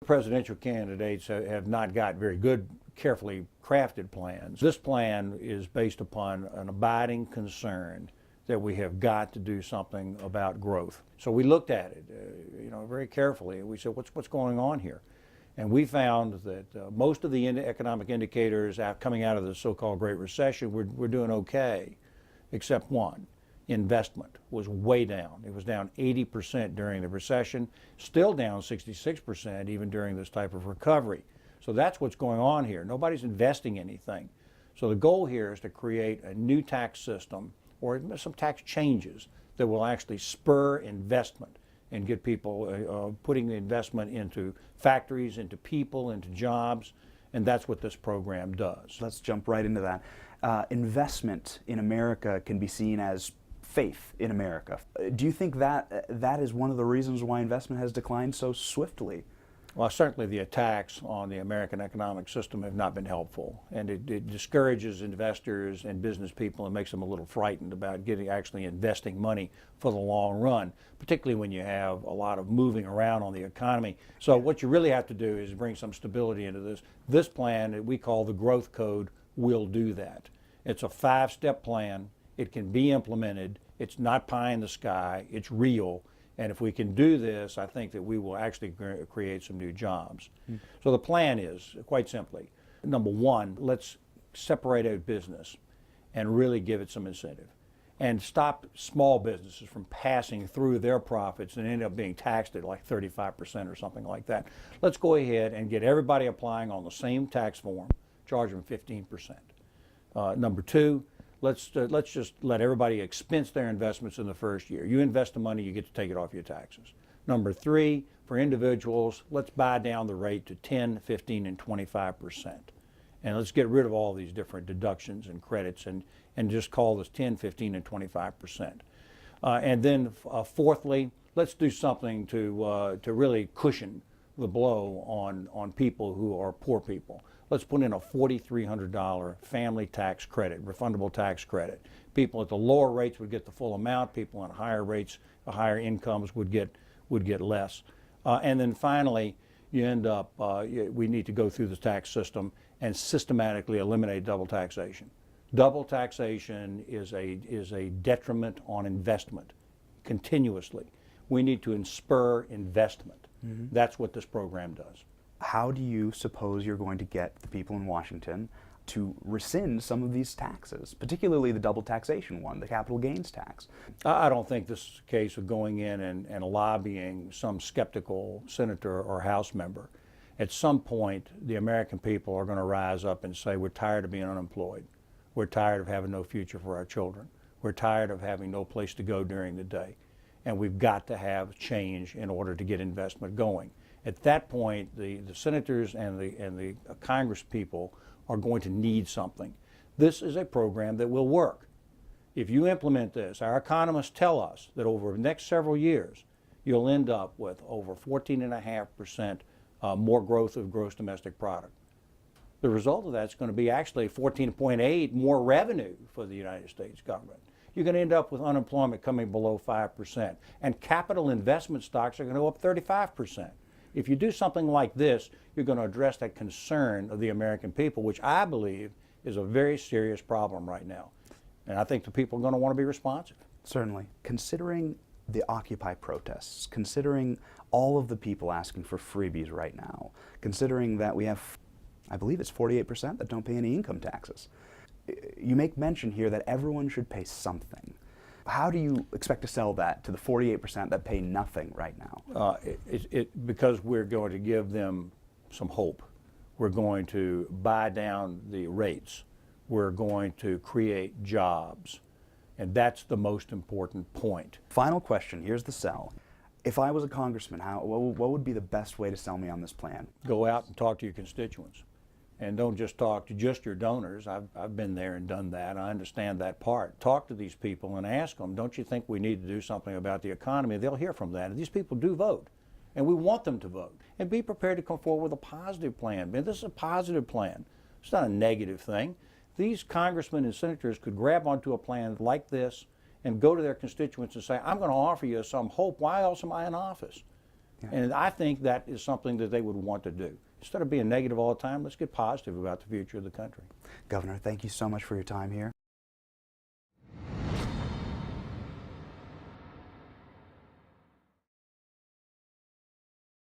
presidential candidates have not got very good, carefully crafted plans. This plan is based upon an abiding concern that we have got to do something about growth. So we looked at it, very carefully, and we said, what's going on here? And we found that most of the economic indicators coming out of the so-called Great Recession we're doing okay, except one. Investment was way down. It was down 80% during the recession, still down 66% even during this type of recovery. So that's what's going on here. Nobody's investing anything. So the goal here is to create a new tax system or some tax changes that will actually spur investment and get people putting the investment into factories, into people, into jobs, and that's what this program does. Let's jump right into that. Investment in America can be seen as faith in America. Do you think that that is one of the reasons why investment has declined so swiftly? Well, certainly the attacks on the American economic system have not been helpful, and it discourages investors and business people and makes them a little frightened about actually investing money for the long run, particularly when you have a lot of moving around on the economy. So what you really have to do is bring some stability into this. This plan that we call the Growth Code will do that. It's a 5-step plan. It can be implemented. It's not pie in the sky. It's real. And if we can do this, I think that we will actually create some new jobs. So the plan is, quite simply, number one, let's separate out business and really give it some incentive. And stop small businesses from passing through their profits and end up being taxed at like 35% or something like that. Let's go ahead and get everybody applying on the same tax form, charge them 15%. Number two, let's just let everybody expense their investments in the first year. You invest the money, you get to take it off your taxes. Number three, for individuals, let's buy down the rate to 10, 15, and 25%. And let's get rid of all these different deductions and credits and just call this 10, 15, and 25%. And then fourthly, let's do something to really cushion the blow on people who are poor people. Let's put in a $4,300 family tax credit, refundable tax credit. People at the lower rates would get the full amount. People on higher rates, higher incomes would get less. And then finally, you end up, we need to go through the tax system and systematically eliminate double taxation. Double taxation is a detriment on investment continuously. We need to spur investment. That's what this program does. How do you suppose you're going to get the people in Washington to rescind some of these taxes, particularly the double taxation one, the capital gains tax? I don't think this is a case of going in and lobbying some skeptical senator or House member. At some point, the American people are going to rise up and say, we're tired of being unemployed. We're tired of having no future for our children. We're tired of having no place to go during the day. And we've got to have change in order to get investment going. At that point, the senators and the Congress people are going to need something. This is a program that will work. If you implement this, our economists tell us that over the next several years, you'll end up with over 14.5% more growth of gross domestic product. The result of that is going to be actually 14.8 more revenue for the United States government. You're going to end up with unemployment coming below 5%, and capital investment stocks are going to go up 35%. If you do something like this, you're going to address that concern of the American people, which I believe is a very serious problem right now. And I think the people are going to want to be responsive. Certainly. Considering the Occupy protests, considering all of the people asking for freebies right now, considering that we have, I believe it's 48% that don't pay any income taxes, you make mention here that everyone should pay something. How do you expect to sell that to the 48% that pay nothing right now? Because we're going to give them some hope. We're going to buy down the rates. We're going to create jobs. And that's the most important point. Final question, here's the sell. If I was a congressman, what would be the best way to sell me on this plan? Go out and talk to your constituents. And don't just talk to just your donors. I've been there and done that. I understand that part. Talk to these people and ask them, don't you think we need to do something about the economy? They'll hear from that. And these people do vote. And we want them to vote. And be prepared to come forward with a positive plan. Man, this is a positive plan. It's not a negative thing. These congressmen and senators could grab onto a plan like this and go to their constituents and say, I'm going to offer you some hope. Why else am I in office? Yeah. And I think that is something that they would want to do. Instead of being negative all the time, let's get positive about the future of the country. Governor, thank you so much for your time here.